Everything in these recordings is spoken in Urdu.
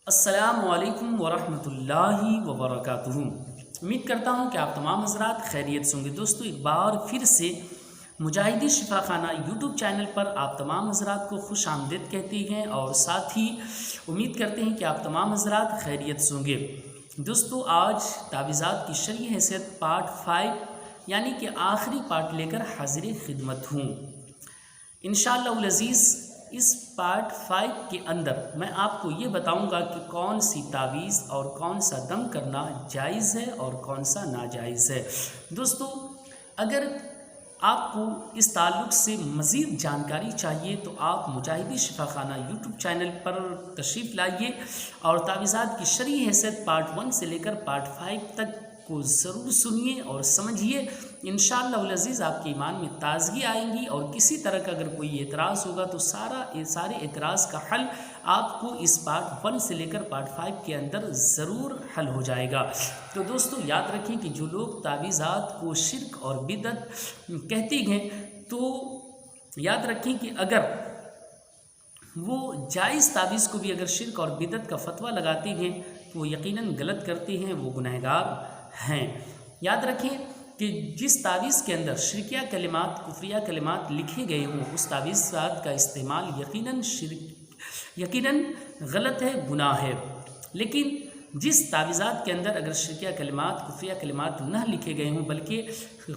السلام علیکم ورحمۃ اللہ وبرکاتہ۔ امید کرتا ہوں کہ آپ تمام حضرات خیریت سے ہوں گے۔ دوستو، ایک بار پھر سے مجاہدی شفا خانہ یوٹیوب چینل پر آپ تمام حضرات کو خوش آمدید کہتے ہیں اور ساتھ ہی امید کرتے ہیں کہ آپ تمام حضرات خیریت سے ہوں گے۔ دوستو، آج تعویذات کی شرعی حیثیت پارٹ 5 یعنی کہ آخری پارٹ لے کر حاضر خدمت ہوں۔ انشاءاللہ العزیز اس پارٹ 5 کے اندر میں آپ کو یہ بتاؤں گا کہ کون سی تعویذ اور کون سا دم کرنا جائز ہے اور کون سا ناجائز ہے۔ دوستو، اگر آپ کو اس تعلق سے مزید جانکاری چاہیے تو آپ مجاہدی شفا خانہ یوٹیوب چینل پر تشریف لائیے اور تعویذات کی شرعی حیثیت پارٹ 1 سے لے کر پارٹ 5 تک کو ضرور سنیے اور سمجھیے۔ انشاءاللہ العزیز آپ کے ایمان میں تازگی آئیں گی اور کسی طرح کا اگر کوئی اعتراض ہوگا تو سارے اعتراض کا حل آپ کو اس پارٹ 1 سے لے کر پارٹ 5 کے اندر ضرور حل ہو جائے گا۔ تو دوستو، یاد رکھیں کہ جو لوگ تعویذات کو شرک اور بدعت کہتے ہیں تو یاد رکھیں کہ اگر وہ جائز تعویذ کو بھی اگر شرک اور بدعت کا فتویٰ لگاتے ہیں تو وہ یقیناً غلط کرتے ہیں، وہ گنہگار ہیں۔ یاد رکھیں کہ جس تعویذ کے اندر شرکیہ کلمات، کفریہ کلمات لکھے گئے ہوں اس تعویذات کا استعمال یقیناً غلط ہے، گناہ ہے۔ لیکن جس تعویذات کے اندر اگر شرکیہ کلمات، کفریہ کلمات نہ لکھے گئے ہوں بلکہ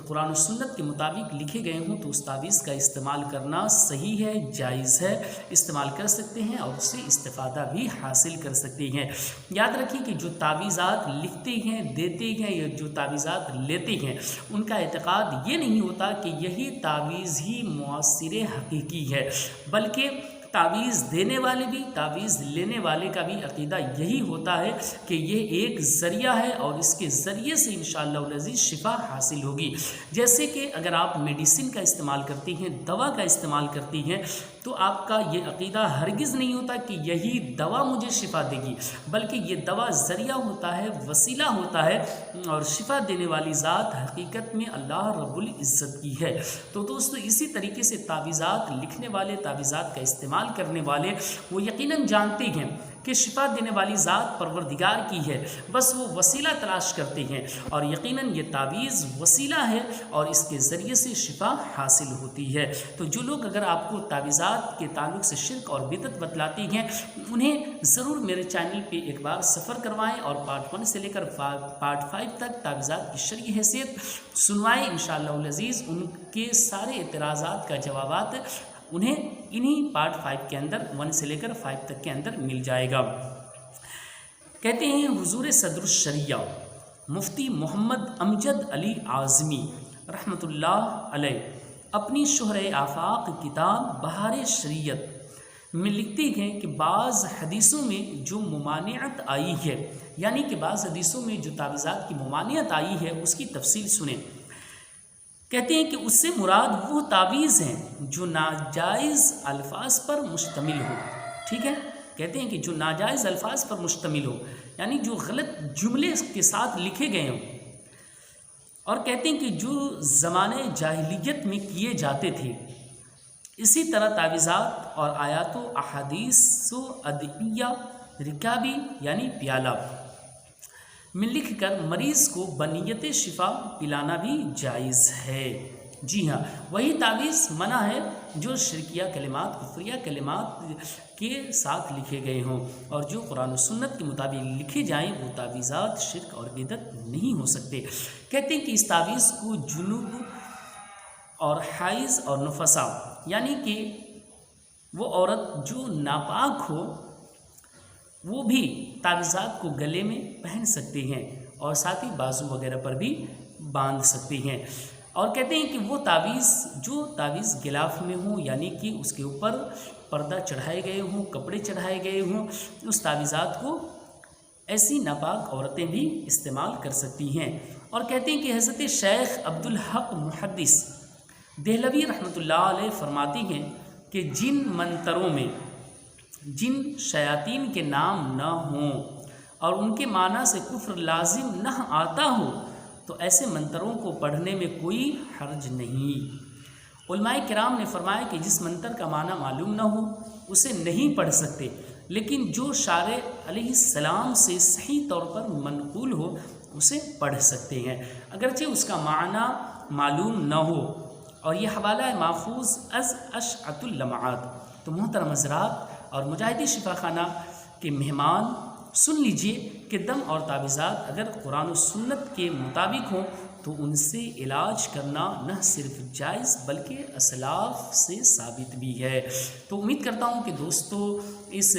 قرآن و سنت کے مطابق لکھے گئے ہوں تو اس تعویذ کا استعمال کرنا صحیح ہے، جائز ہے، استعمال کر سکتے ہیں اور اس سے استفادہ بھی حاصل کر سکتے ہیں۔ یاد رکھیں کہ جو تعویذات لکھتے ہیں، دیتے ہیں یا جو تعویذات لیتے ہیں ان کا اعتقاد یہ نہیں ہوتا کہ یہی تعویذ ہی مؤثر حقیقی ہے، بلکہ تعویذ دینے والے بھی، تعویذ لینے والے کا بھی عقیدہ یہی ہوتا ہے کہ یہ ایک ذریعہ ہے اور اس کے ذریعے سے انشاءاللہ العزیز شفا حاصل ہوگی۔ جیسے کہ اگر آپ میڈیسن کا استعمال کرتی ہیں، دوا کا استعمال کرتی ہیں تو آپ کا یہ عقیدہ ہرگز نہیں ہوتا کہ یہی دوا مجھے شفا دے گی، بلکہ یہ دوا ذریعہ ہوتا ہے، وسیلہ ہوتا ہے اور شفا دینے والی ذات حقیقت میں اللہ رب العزت کی ہے۔ تو دوستو، اسی طریقے سے تعویذات لکھنے والے، تعویذات کا استعمال کرنے والے وہ یقیناً جانتے ہیں کہ شفا دینے والی ذات پروردگار کی ہے، بس وہ وسیلہ تلاش کرتے ہیں اور یقیناً یہ تعویذ وسیلہ ہے اور اس کے ذریعے سے شفا حاصل ہوتی ہے۔ تو جو لوگ اگر آپ کو تعویذات کے تعلق سے شرک اور بدعت بتلاتے ہیں انہیں ضرور میرے چینل پہ ایک بار سفر کروائیں اور پارٹ 1 سے لے کر پارٹ 5 تک تعویذات کی شرعی حیثیت سنوائیں۔ انشاءاللہ العزیز ان کے سارے اعتراضات کا جوابات انہیں انہی پارٹ 5 کے اندر 1 سے لے کر 5 تک کے اندر مل جائے گا۔ کہتے ہیں حضور صدر الشریعہ مفتی محمد امجد علی اعظمی رحمۃ اللہ علیہ اپنی شہرِ آفاق کتاب بہار شریعت میں لکھتے ہیں کہ بعض حدیثوں میں جو ممانعت آئی ہے، یعنی کہ بعض حدیثوں میں جو تعویذات کی ممانعت آئی ہے اس کی تفصیل سنیں۔ کہتے ہیں کہ اس سے مراد وہ تعویذ ہیں جو ناجائز الفاظ پر مشتمل ہو۔ ٹھیک ہے، کہتے ہیں کہ جو ناجائز الفاظ پر مشتمل ہو، یعنی جو غلط جملے کے ساتھ لکھے گئے ہوں، اور کہتے ہیں کہ جو زمانے جاہلیت میں کیے جاتے تھے۔ اسی طرح تعویذات اور آیات و احادیث و ادعیہ رکابی یعنی پیالہ میں لکھ کر مریض کو بنیت شفا پلانا بھی جائز ہے۔ جی ہاں، وہی تعویذ منع ہے جو شرکیہ کلمات، کفریہ کلمات کے ساتھ لکھے گئے ہوں، اور جو قرآن و سنت کے مطابق لکھے جائیں وہ تعویذات شرک اور بدعت نہیں ہو سکتے۔ کہتے ہیں کہ اس تعویذ کو جنوب اور حائض اور نفسا یعنی کہ وہ عورت جو ناپاک ہو وہ بھی تعویذات کو گلے میں پہن سکتے ہیں اور ساتھ ہی بازو وغیرہ پر بھی باندھ سکتے ہیں۔ اور کہتے ہیں کہ وہ تعویذ جو تعویذ غلاف میں ہوں، یعنی کہ اس کے اوپر پردہ چڑھائے گئے ہوں، کپڑے چڑھائے گئے ہوں، اس تعویذات کو ایسی ناپاک عورتیں بھی استعمال کر سکتی ہیں۔ اور کہتے ہیں کہ حضرت شیخ عبدالحق محدث دہلوی رحمۃ اللہ علیہ فرماتی ہیں کہ جن منتروں میں جن شیاطین کے نام نہ ہوں اور ان کے معنی سے کفر لازم نہ آتا ہو تو ایسے منتروں کو پڑھنے میں کوئی حرج نہیں۔ علماء کرام نے فرمایا کہ جس منتر کا معنی معلوم نہ ہو اسے نہیں پڑھ سکتے، لیکن جو شارع علیہ السلام سے صحیح طور پر منقول ہو اسے پڑھ سکتے ہیں، اگرچہ اس کا معنی معلوم نہ ہو، اور یہ حوالہ ہے ماخوذ از اشعۃ اللمعات۔ تو محترم حضرات اور مجاہدی شفا خانہ کے مہمان، سن لیجئے کہ دم اور تعویذات اگر قرآن و سنت کے مطابق ہوں تو ان سے علاج کرنا نہ صرف جائز بلکہ اسلاف سے ثابت بھی ہے۔ تو امید کرتا ہوں کہ دوستو اس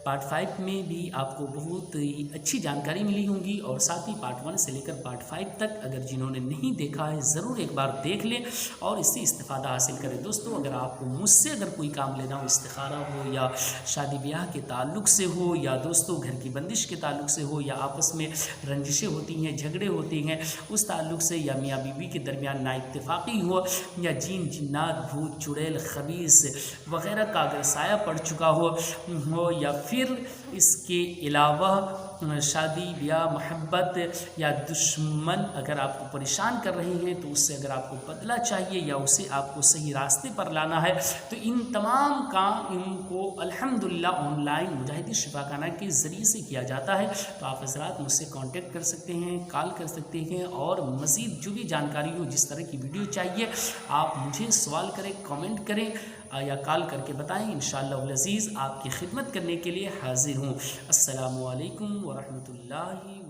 پارٹ 5 میں بھی آپ کو بہت ہی اچھی جانکاری ملی ہوں گی، اور ساتھ ہی پارٹ 1 سے لے کر پارٹ 5 تک اگر جنہوں نے نہیں دیکھا ہے ضرور ایک بار دیکھ لیں اور اس سے استفادہ حاصل کریں۔ دوستو اگر آپ کو مجھ سے اگر کوئی کام لینا ہو، استخارہ ہو یا شادی بیاہ کے تعلق سے ہو، یا دوستو گھر کی بندش کے تعلق سے ہو، یا آپس میں رنجشیں ہوتی ہیں، جھگڑے ہوتے ہیں اس تعلق سے، یا میاں بیوی کے درمیان نااتفاقی ہو، یا جین جنات بھوت چڑیل خبیث وغیرہ کا اگر سایہ پڑ چکا ہو، یا پھر اس کے علاوہ شادی بیاہ محبت یا دشمن اگر آپ کو پریشان کر رہے ہیں تو اس سے اگر آپ کو بدلہ چاہیے یا اسے آپ کو صحیح راستے پر لانا ہے، تو ان تمام کام ان کو الحمدللہ آن لائن مجاہدی شفا خانہ کے ذریعے سے کیا جاتا ہے۔ تو آپ حضرات مجھ سے کانٹیکٹ کر سکتے ہیں، کال کر سکتے ہیں، اور مزید جو بھی جانکاری ہو، جس طرح کی ویڈیو چاہیے آپ مجھے سوال کریں، کامنٹ کریں یا کال کر کے بتائیں، انشاءاللہ العزیز آپ کی خدمت کرنے کے لیے حاضر ہوں۔ السلام علیکم ورحمۃ اللہ